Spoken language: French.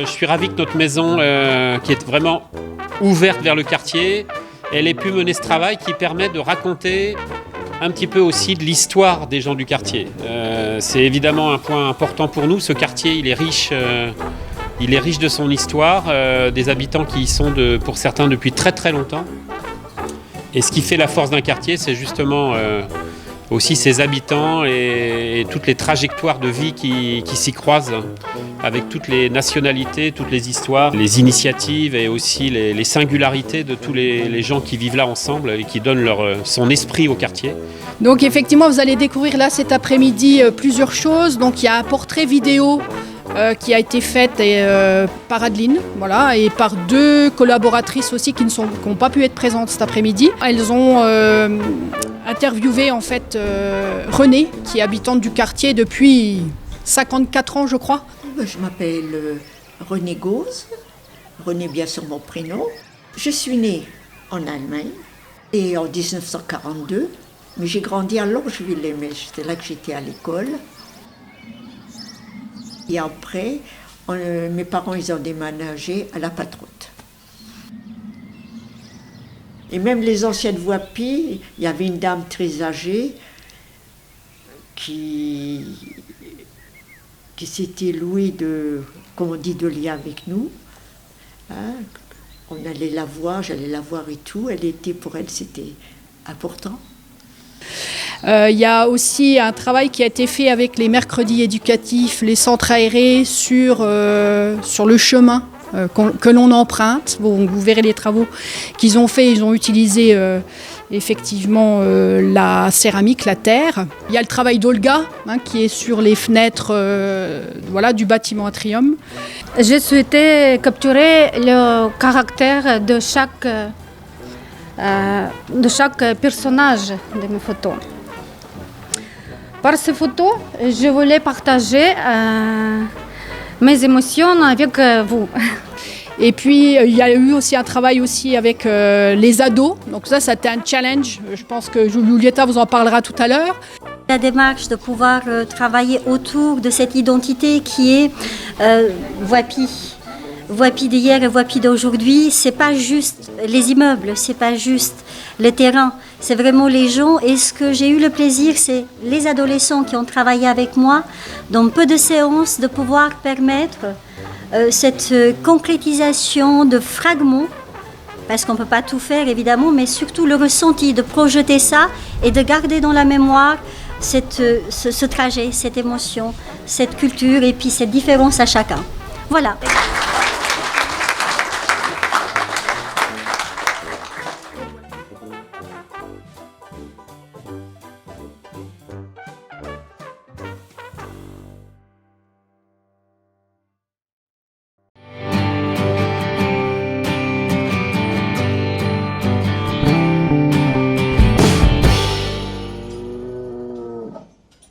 Je suis ravi que notre maison, qui est vraiment ouverte vers le quartier, elle ait pu mener ce travail qui permet de raconter un petit peu aussi de l'histoire des gens du quartier. C'est évidemment un point important pour nous. Ce quartier, il est riche de son histoire, des habitants qui y sont pour certains depuis très très longtemps. Et ce qui fait la force d'un quartier, c'est justement aussi ses habitants et toutes les trajectoires de vie qui s'y croisent, avec toutes les nationalités, toutes les histoires, les initiatives et aussi les singularités de tous les gens qui vivent là ensemble et qui donnent son esprit au quartier. Donc effectivement, vous allez découvrir là cet après-midi plusieurs choses. Donc il y a un portrait vidéo qui a été fait par Adeline, voilà, et par 2 collaboratrices aussi qui n'ont pas pu être présentes cet après-midi. Elles ont interviewé en fait Renée, qui est habitante du quartier depuis 54 ans, je crois. Je m'appelle Renée Gauze, Renée bien sûr mon prénom. Je suis née en Allemagne et en 1942, mais j'ai grandi à Longeville, mais c'était là que j'étais à l'école. Et après, mes parents ils ont déménagé à la Patrouille. Et même les anciennes Voipy, il y avait une dame très âgée qui s'était louée comme on dit, de lien avec nous. Hein, on allait la voir, j'allais la voir et tout. Pour elle, c'était important. Il y a aussi un travail qui a été fait avec les mercredis éducatifs, les centres aérés sur le chemin que l'on emprunte. Bon, vous verrez les travaux qu'ils ont fait. Ils ont utilisé effectivement la céramique, la terre. Il y a le travail d'Olga qui est sur les fenêtres du bâtiment Atrium. J'ai souhaité capturer le caractère de chaque personnage de mes photos. Par ces photos, je voulais partager mes émotions avec vous. Et puis, il y a eu aussi un travail aussi avec les ados. Donc ça, c'était un challenge. Je pense que Julieta vous en parlera tout à l'heure. La démarche de pouvoir travailler autour de cette identité qui est Voipy. Voipy d'hier et Voipy d'aujourd'hui, c'est pas juste les immeubles, c'est pas juste le terrain, c'est vraiment les gens. Et ce que j'ai eu le plaisir, c'est les adolescents qui ont travaillé avec moi dans peu de séances, de pouvoir permettre cette concrétisation de fragments, parce qu'on ne peut pas tout faire évidemment, mais surtout le ressenti, de projeter ça et de garder dans la mémoire ce trajet, cette émotion, cette culture et puis cette différence à chacun. Voilà.